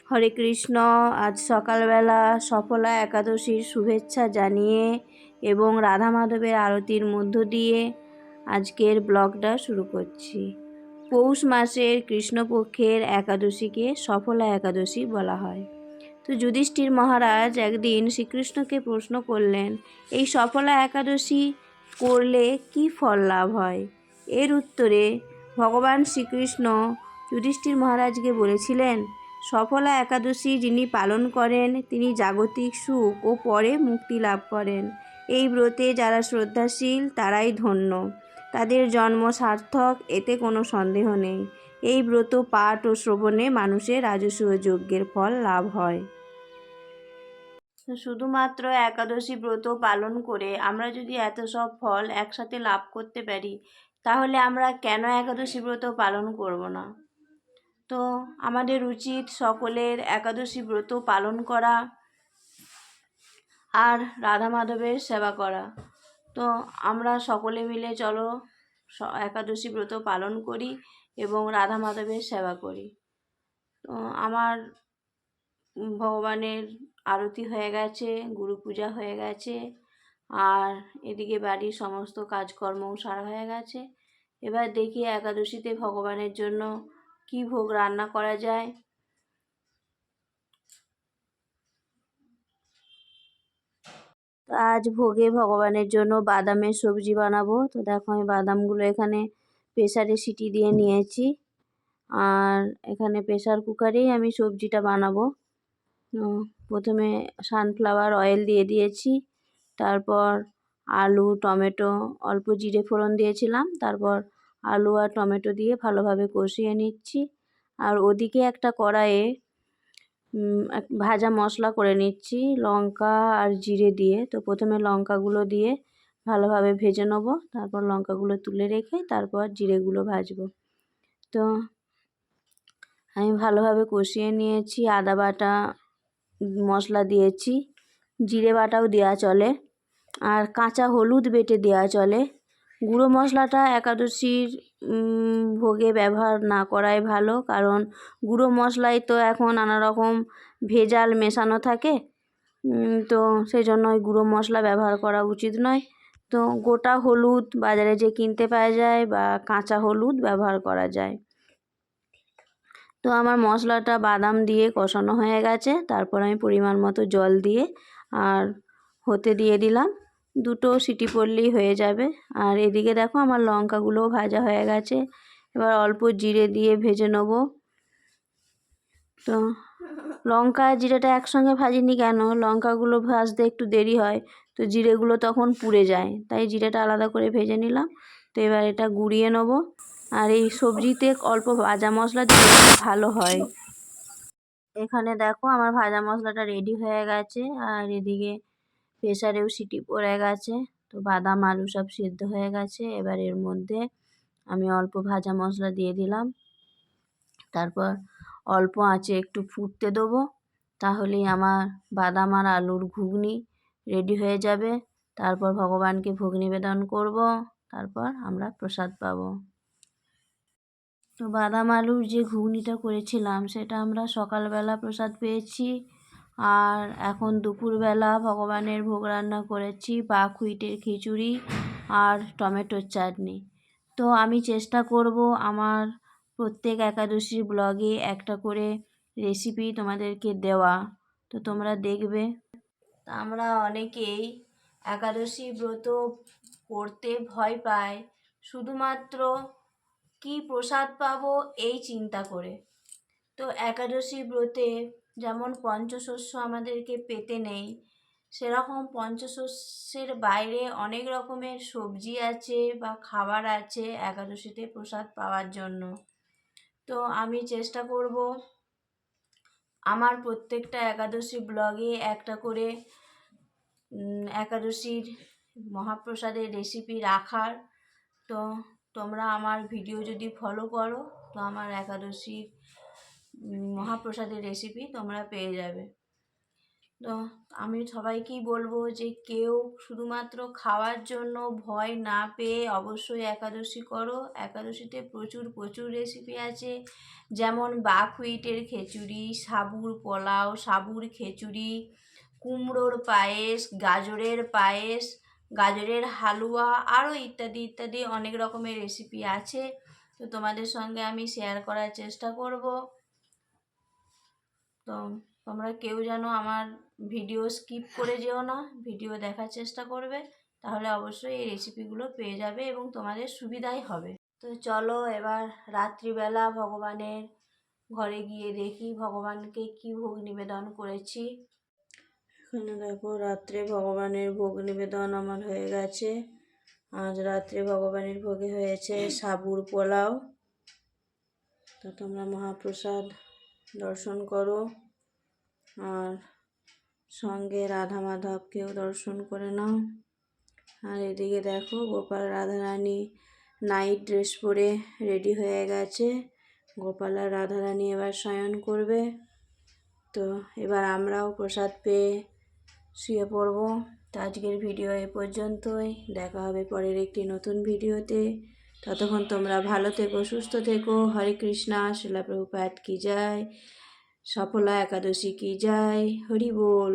হরে কৃষ্ণ। আজ সকালবেলা সফলা একাদশীর শুভেচ্ছা জানিয়ে এবং রাধা মাধবের আরতির মধ্য দিয়ে আজকের ব্লগটা শুরু করছি। পৌষ মাসের কৃষ্ণপক্ষের একাদশীকে সফলা একাদশী বলা হয়। তো যুধিষ্ঠির মহারাজ একদিন শ্রীকৃষ্ণকে প্রশ্ন করলেন, এই সফলা একাদশী করলে কি ফল লাভ হয়? এর উত্তরে ভগবান শ্রীকৃষ্ণ যুধিষ্ঠির মহারাজকে বলেছিলেন, সফলা একাদশী যিনি পালন করেন তিনি জাগতিক সুখ ও পরে মুক্তি লাভ করেন। এই ব্রতে যারা শ্রদ্ধাশীল তারাই ধন্য, তাদের জন্ম সার্থক, এতে কোনো সন্দেহ নেই। এই ব্রত পাঠ ও শ্রবণে মানুষের রাজসূয় যজ্ঞের ফল লাভ হয়। শুধুমাত্র একাদশী ব্রত পালন করে আমরা যদি এত সব ফল একসাথে লাভ করতে পারি, তাহলে আমরা কেন একাদশী ব্রত পালন করব না? তো আমাদের উচিত সকলের একাদশী ব্রত পালন করা আর রাধা মাধবের সেবা করা। তো আমরা সকলে মিলে চলো একাদশী ব্রত পালন করি এবং রাধা মাধবের সেবা করি। তো আমার ভগবানের আরতি হয়ে গেছে, গুরু পূজা হয়ে গেছে, আর এদিকে বাড়ির সমস্ত কাজকর্মও সারা হয়ে গেছে। এবার দেখি একাদশীতে ভগবানের জন্য কি ভোগ রান্না করা যায়। আজ ভোগে ভগবানের জন্য বাদামের সবজি বানাবো। তো দেখো আমি বাদামগুলো এখানে প্রেসারে সিটি দিয়ে নিয়েছি, আর এখানে প্রেসার কুকারেই আমি সবজিটা বানাবো। প্রথমে সানফ্লাওয়ার অয়েল দিয়ে দিয়েছি, তারপর আলু টমেটো অল্প জিরে ফোড়ন দিয়েছিলাম, তারপর আলু আর টমেটো দিয়ে ভালোভাবে কষিয়ে নিচ্ছি। আর ওদিকে একটা কড়াইয়ে ভাজা মশলা করে নিচ্ছি লঙ্কা আর জিরে দিয়ে। তো প্রথমে লঙ্কাগুলো দিয়ে ভালোভাবে ভেজে নেবো, তারপর লঙ্কাগুলো তুলে রেখে তারপর জিরেগুলো ভাজবো। তো আমি ভালোভাবে কষিয়ে নিয়েছি, আদা বাটা মশলা দিয়েছি, জিরে বাটাও দেওয়া চলে, আর কাঁচা হলুদ বেটে দেওয়া চলে। গুঁড়ো মশলাটা একাদশীর ভোগে ব্যবহার না করাই ভালো, কারণ গুঁড়ো মশলায় তো এখন নানা রকম ভেজাল মেশানো থাকে। তো সেই জন্য ওই গুঁড়ো মশলা ব্যবহার করা উচিত নয়। তো গোটা হলুদ বাজারে যে কিনতে পাওয়া যায় বা কাঁচা হলুদ ব্যবহার করা যায়। তো আমার মশলাটা বাদাম দিয়ে কষানো হয়ে গেছে, তারপর আমি পরিমাণ মতো জল দিয়ে আর হতে দিয়ে দিলাম। দুটো সিটি পড়লেই হয়ে যাবে। আর এদিকে দেখো আমার লঙ্কাগুলোও ভাজা হয়ে গেছে, এবার অল্প জিরে দিয়ে ভেজে নেব। তো লঙ্কা জিরেটা একসঙ্গে ভাজিনি কেন, লঙ্কাগুলো ভাজতে একটু দেরি হয়, তো জিরেগুলো তখন পুড়ে যায়, তাই জিরেটা আলাদা করে ভেজে নিলাম। তো এবার এটা গুঁড়িয়ে নেব। আর এই সবজিতে অল্প ভাজা মশলা দিলে ভালো হয়। এখানে দেখো আমার ভাজা মশলাটা রেডি হয়ে গেছে, আর এদিকে প্রেসারেও সিটি পড়ে গেছে। তো বাদাম আলু সব সিদ্ধ হয়ে গেছে। এবার এর মধ্যে আমি অল্প ভাজা মশলা দিয়ে দিলাম, তারপর অল্প আঁচে একটু ফুটতে দেবো, তাহলেই আমার বাদাম আর আলুর ঘুগনি রেডি হয়ে যাবে। তারপর ভগবানকে ভোগ নিবেদন করব, তারপর আমরা প্রসাদ পাবো। তো বাদাম আলুর যে ঘুগনিটা করেছিলাম সেটা আমরা সকালবেলা প্রসাদ পেয়েছি, আর এখন দুপুরবেলা ভগবানের ভোগ রান্না করেছি পাকুইটের খিচুড়ি আর টমেটোর চাটনি। তো আমি চেষ্টা করব আমার প্রত্যেক একাদশীর ব্লগে একটা করে রেসিপি তোমাদেরকে দেওয়া, তো তোমরা দেখবে। আমরা অনেকেই একাদশী ব্রত করতে ভয় পাই শুধুমাত্র কি প্রসাদ পাবো এই চিন্তা করে। তো একাদশী ব্রতে যেমন পঞ্চশস্য আমাদেরকে পেতে নেই, সেরকম পঞ্চশস্যের বাইরে অনেক রকমের সবজি আছে বা খাবার আছে একাদশীতে প্রসাদ পাওয়ার জন্য। তো আমি চেষ্টা করব আমার প্রত্যেকটা একাদশী ব্লগে একটা করে একাদশীর মহাপ্রসাদের রেসিপি রাখার। তো তোমরা আমার ভিডিও যদি ফলো করো তো আমার একাদশীর মহাপ্রসাদের রেসিপি তোমরা পেয়ে যাবে। তো আমি সবাইকেই বলবো যে কেউ শুধুমাত্র খাওয়ার জন্য ভয় না পেয়ে অবশ্যই একাদশী করো। একাদশীতে প্রচুর প্রচুর রেসিপি আছে, যেমন বাকহুইটের খিচুড়ি, সাবুর পোলাও, সাবুর খিচুড়ি, কুমড়োর পায়েস, গাজরের পায়েস, গাজরের হালুয়া, আরও ইত্যাদি ইত্যাদি অনেক রকমের রেসিপি আছে। তো তোমাদের সঙ্গে আমি শেয়ার করার চেষ্টা করব। তো তোমরা কেউ যেন আমার ভিডিও স্কিপ করে যেও না, ভিডিও দেখার চেষ্টা করবে, তাহলে অবশ্যই এই রেসিপিগুলো পেয়ে যাবে এবং তোমাদের সুবিধাই হবে। তো চলো এবার রাত্রিবেলা ভগবানের ঘরে গিয়ে দেখি ভগবানকে কি ভোগ নিবেদন করেছি। এখানে দেখো রাত্রে ভগবানের ভোগ নিবেদন আমার হয়ে গেছে। আজ রাত্রে ভগবানের ভোগে হয়েছে সাবুর পোলাও। তো তোমরা মহাপ্রসাদ দর্শন করো, আর সঙ্গে রাধা মাধবকেও দর্শন করে নাও। আর এদিকে দেখো গোপাল রাধারানী নাইট ড্রেস পরে রেডি হয়ে গেছে। গোপাল আর রাধারানী এবার শয়ন করবে। তো এবার আমরাও প্রসাদ পেয়ে শুয়ে পড়ব। তো আজকের ভিডিও এ পর্যন্তই, দেখা হবে পরের একটি নতুন ভিডিওতে। ততক্ষণ তোমরা ভালো থেকো, সুস্থ থেকো। হরে কৃষ্ণা, শিলা প্রভুপাদ কি জয়, সফলা একাদশী কি জয়, হরি বল।